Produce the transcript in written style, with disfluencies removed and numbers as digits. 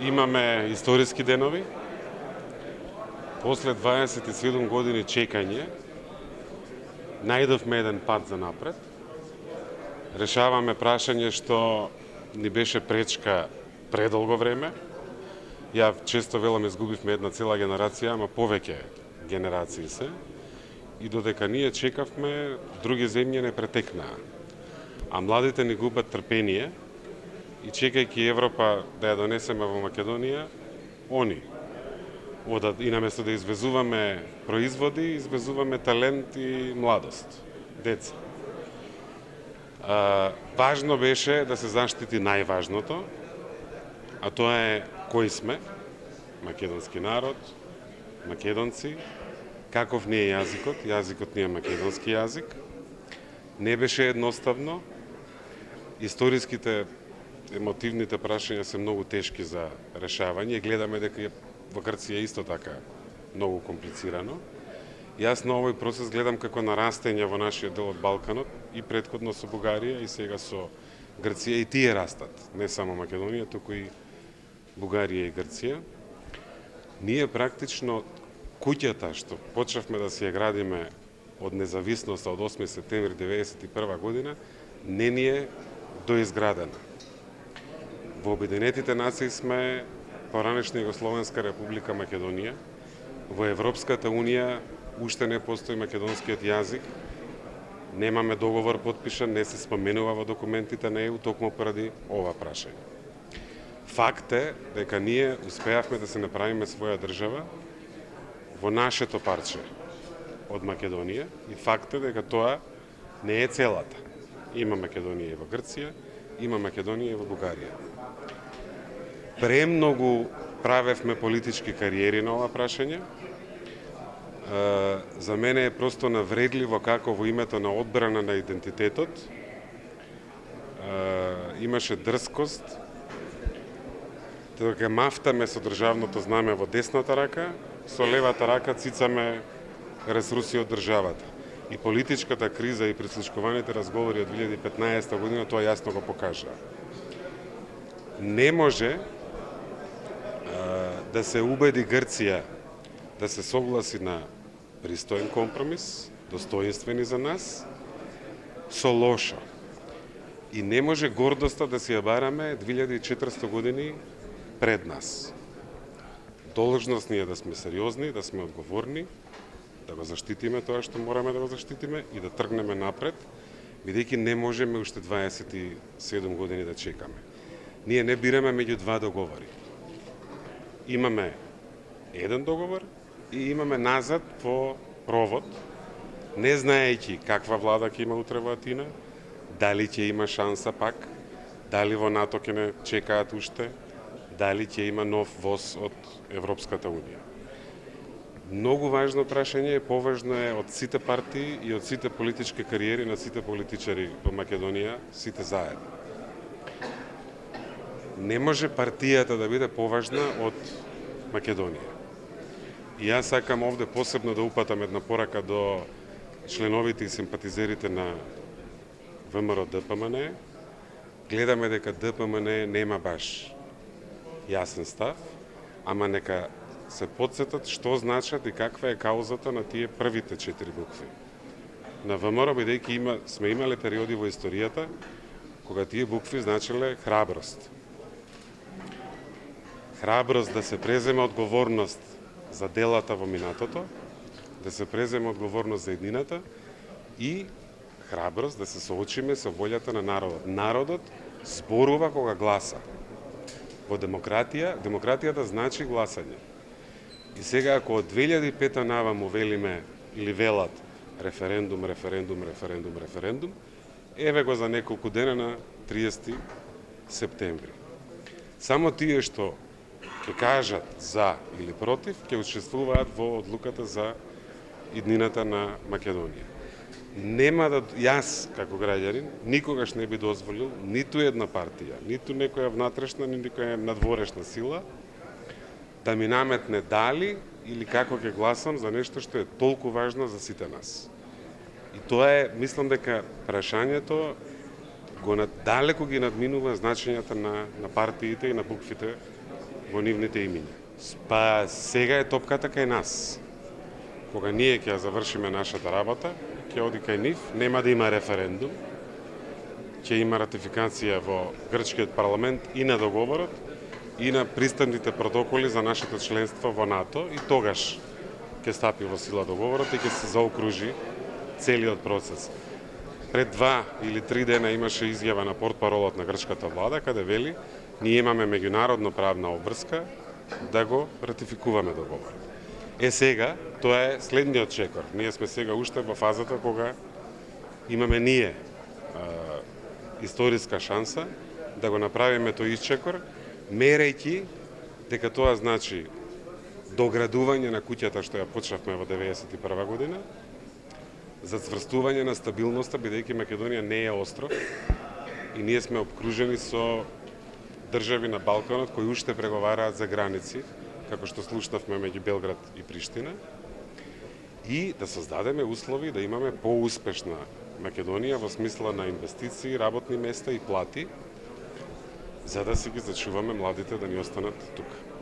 Имаме историски денови. После 27 години чекање, најдовме еден пат за напред. Решаваме прашање што ни беше пречка предолго време. Ја често велам, изгубивме една цела генерација, ама повеќе генерации се. И додека ние чекавме, други земји не претекнаа. А младите ни губат трпение и чекајќи Европа да ја донесеме во Македонија, они одат и наместо да извезуваме производи, извезуваме талент и младост, деца. Важно беше да се заштити најважното, а тоа е кои сме, македонски народ, македонци, каков ни е јазикот, јазикот ни е македонски јазик. Не беше едноставно, историските емотивните прашања се многу тешки за решавање. Гледаме дека во Грција исто така многу комплицирано. Јас на овој процес гледам како нарастење во нашиот дел од Балканот и претходно со Бугарија и сега со Грција, и тие растат, не само Македонија, туку и Бугарија и Грција. Ние практично куќата што почнавме да си ја градиме од независноста од 8 септември 1991 година не ни е доизградена. Во Обединетите нации сме поранешна Југословенска република Македонија. Во Европската унија уште не постои македонскиот јазик. Немаме договор подпишан, не се споменува во документите на ЕУ токму поради ова прашање. Факт е дека ние успеавме да се направиме своја држава во нашето парче од Македонија и факт е дека тоа не е целата. Има Македонија и во Грција, има Македонија и во Бугарија. Премногу правевме политички кариери на ова прашање. За мене е просто навредливо како во името на одбрана на идентитетот имаше дрскост да го мафтаме со државното знаме во десната рака, со левата рака цицаме ресурси од државата. И политичката криза и прислушкуваните разговори од 2015 година тоа јасно го покажа. Не може да се убеди Грција да се согласи на пристоен компромис, достоинствени за нас, со лошо. И не може гордоста да си ја бараме 2400 години пред нас. Должност ни е да сме сериозни, да сме одговорни, да го заштитиме тоа што мораме да го заштитиме и да тргнеме напред, бидејќи не можеме уште 27 години да чекаме. Ние не бираме меѓу два договори. Имаме еден договор и имаме назад по провод, не знаејќи каква влада ќе има утре во Атина, дали ќе има шанса пак, дали во НАТО ќе не чекаат уште, дали ќе има нов воз од Европската унија. Многу важно прашање е, поважно е од сите партии и од сите политички кариери на сите политичари во Македонија, сите заедно. Не може партијата да биде поважна од Македонија. И јас сакам овде посебно да упатам една порака до членовите и симпатизерите на ВМРО ДПМН. Гледаме дека ДПМН нема баш јасен став, ама нека се подсетат што значат и каква е каузата на тие првите 4 букви. На ВМРО, бидејќи сме имале периоди во историјата кога тие букви значеле храброст. Храброст да се преземе одговорност за делата во минатото, да се преземе одговорност за еднината и храброст да се соочиме со волјата на народот. Народот зборува кога гласа. Во демократијата значи гласање. И сега ако од 2005 наваму велиме или велат референдум, еве го за неколку дена на 30 септември. Само тие што ќе кажат за или против, ќе учествуваат во одлуката за иднината на Македонија. Нема да, јас како граѓанин никогаш не би дозволил ниту една партија, ниту некоја внатрешна, ни некоја надворешна сила да ми наметне дали или како ќе гласам за нешто што е толку важно за сите нас. И тоа е, мислам дека прашањето го далеку ги надминува значењата на партиите и на буквите во нивните имиња. Па сега е топката кај нас. Кога ние ќе завршиме нашата работа, ќе оди кај нив, нема да има референдум, ќе има ратификација во грчкиот парламент и на договорот, и на пристапните протоколи за нашето членство во НАТО, и тогаш ќе стапи во сила договорот и ќе се заокружи целиот процес. Пред 2 или 3 дена имаше изјава на портпаролот на грчката влада, каде вели, ние имаме меѓународно правна обврска да го ратификуваме договорот. Сега, тоа е следниот чекор. Ние сме сега уште во фазата кога имаме ние историска шанса да го направиме тој исчекор, мерејќи дека тоа значи доградување на куќата што ја почнавме во 1991 година, зацврстување на стабилноста, бидејќи Македонија не е остров и ние сме обкружени со држави на Балканот кои уште преговараат за граници, како што слушнавме меѓу Белград и Приштина, и да создадеме услови да имаме поуспешна Македонија во смисла на инвестиции, работни места и плати, за да си ги зачуваме младите да ни останат тука.